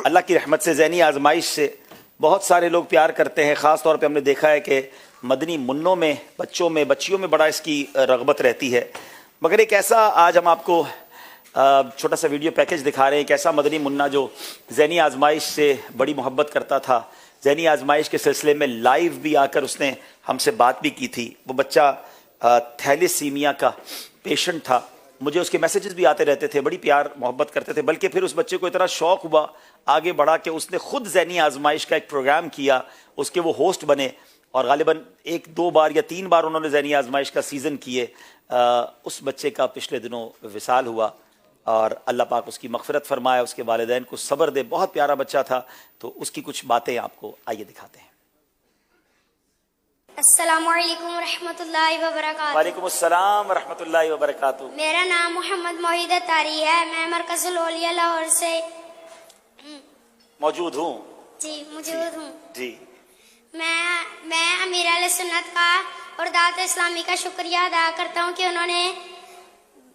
اللہ کی رحمت سے ذہنی آزمائش سے بہت سارے لوگ پیار کرتے ہیں. خاص طور پہ ہم نے دیکھا ہے کہ مدنی منوں میں بچوں میں بچیوں میں بڑا اس کی رغبت رہتی ہے. مگر ایک ایسا آج ہم آپ کو چھوٹا سا ویڈیو پیکج دکھا رہے ہیں. ایک ایسا مدنی منا جو ذہنی آزمائش سے بڑی محبت کرتا تھا. ذہنی آزمائش کے سلسلے میں لائیو بھی آ کر اس نے ہم سے بات بھی کی تھی. وہ بچہ تھیلیسیمیا کا پیشنٹ تھا. مجھے اس کے میسیجز بھی آتے رہتے تھے, بڑی پیار محبت کرتے تھے. بلکہ پھر اس بچے کو اتنا شوق ہوا, آگے بڑھا کہ اس نے خود ذہنی آزمائش کا ایک پروگرام کیا. اس کے وہ ہوسٹ بنے اور غالباً 1-2 بار یا 3 بار انہوں نے ذہنی آزمائش کا سیزن کیے. اس بچے کا پچھلے دنوں وصال ہوا اور اللہ پاک اس کی مغفرت فرمائے, اس کے والدین کو صبر دے. بہت پیارا بچہ تھا. تو اس کی کچھ باتیں آپ کو آئیے دکھاتے ہیں. السلام علیکم ورحمۃ اللہ وبرکاتہ. وعلیکم السلام ورحمۃ اللہ وبرکاتہ. میرا نام محمد موحید اتاری ہے. میں مرکز الاولیاء لاہور سے موجود ہوں. جی موجود ہوں. جی میں امیر اہل سنت کا اور دعوت اسلامی کا شکریہ ادا کرتا ہوں کہ انہوں نے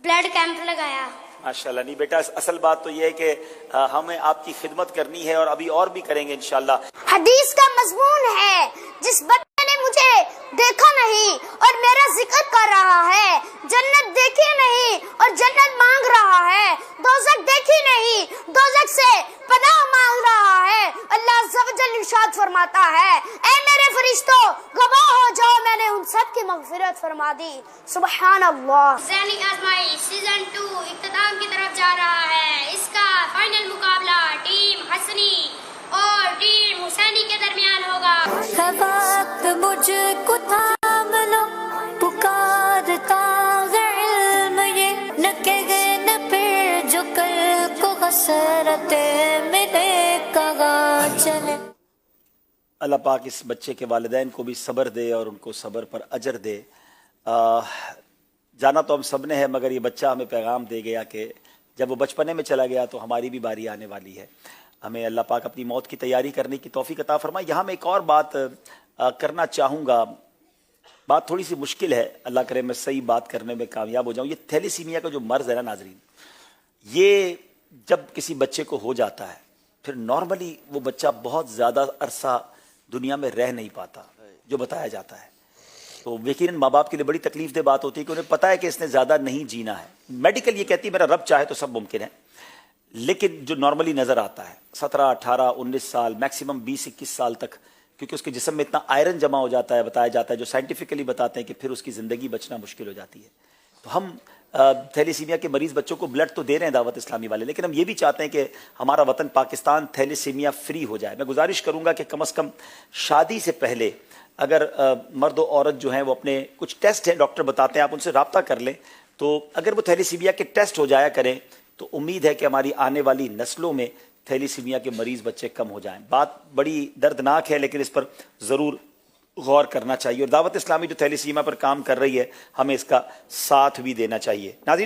بلڈ کیمپ لگایا. ماشاءاللہ. نہیں بیٹا, اصل بات تو یہ ہے کہ ہمیں آپ کی خدمت کرنی ہے اور ابھی اور بھی کریں گے انشاءاللہ. حدیث کا مضمون ہے, جس بندے نے مجھے دیکھا نہیں اور میرا ذکر کر رہا ہے, جنت دیکھی نہیں اور جنت مانگ رہا ہے, دوزخ دیکھی نہیں دوزخ سے پناہ مانگ رہا ہے. اللہ عز و جل ارشاد فرماتا ہے, اے میرے فرشتوں گواہ ہو جاؤ, میں نے ان سب کی مغفرت فرما دی. سبحان اللہ. ذہنی آزمائش سیزن 2 اختتام کی طرف جا رہا ہے. اس کا فائنل مقابلہ ٹیم حسنی اور ٹیم حسینی کے درمیان ہوگا. وقت مجھ کو تھام لو, پکارتا علم یہ نہ کہے نہ پھر جو کل کو حسرت ملے کہاں چلے. اللہ پاک اس بچے کے والدین کو بھی صبر دے اور ان کو صبر پر اجر دے. جانا تو ہم سب نے ہے, مگر یہ بچہ ہمیں پیغام دے گیا کہ جب وہ بچپنے میں چلا گیا تو ہماری بھی باری آنے والی ہے. ہمیں اللہ پاک اپنی موت کی تیاری کرنے کی توفیق عطا فرمائے. یہاں میں ایک اور بات کرنا چاہوں گا. بات تھوڑی سی مشکل ہے, اللہ کرے میں صحیح بات کرنے میں کامیاب ہو جاؤں. یہ تھیلیسیمیا کا جو مرض ہے نا ناظرین, یہ جب کسی بچے کو ہو جاتا ہے پھر نارملی وہ بچہ بہت زیادہ عرصہ دنیا میں رہ نہیں پاتا جو بتایا جاتا ہے. تو یقیناً ماں باپ کے لیے بڑی تکلیف دہ بات ہوتی ہے کہ انہیں پتہ ہے کہ اس نے زیادہ نہیں جینا ہے. میڈیکل یہ کہتی ہے میرا رب چاہے تو سب ممکن ہے, لیکن جو نارملی نظر آتا ہے 17, 18, 19 سال, میکسیمم 20, 21 سال تک, کیونکہ اس کے جسم میں اتنا آئرن جمع ہو جاتا ہے, بتایا جاتا ہے, جو سائنٹیفکلی بتاتے ہیں کہ پھر اس کی زندگی بچنا مشکل ہو جاتی ہے. تو ہم تھیلیسیمیا کے مریض بچوں کو بلڈ تو دے رہے ہیں دعوت اسلامی والے, لیکن ہم یہ بھی چاہتے ہیں کہ ہمارا وطن پاکستان تھیلیسیمیا فری ہو جائے. میں گزارش کروں گا کہ کم از کم شادی سے پہلے اگر مرد و عورت جو ہیں وہ اپنے کچھ ٹیسٹ ہیں ڈاکٹر بتاتے ہیں, آپ ان سے رابطہ کر لیں, تو اگر وہ تھیلیسیمیا کے ٹیسٹ ہو جایا کریں تو امید ہے کہ ہماری آنے والی نسلوں میں تھیلیسیمیا کے مریض بچے کم ہو جائیں. بات بڑی دردناک ہے لیکن اس پر ضرور غور کرنا چاہیے, اور دعوت اسلامی جو تھیلیسیمیا پر کام کر رہی ہے ہمیں اس کا ساتھ بھی دینا چاہیے. ناظرین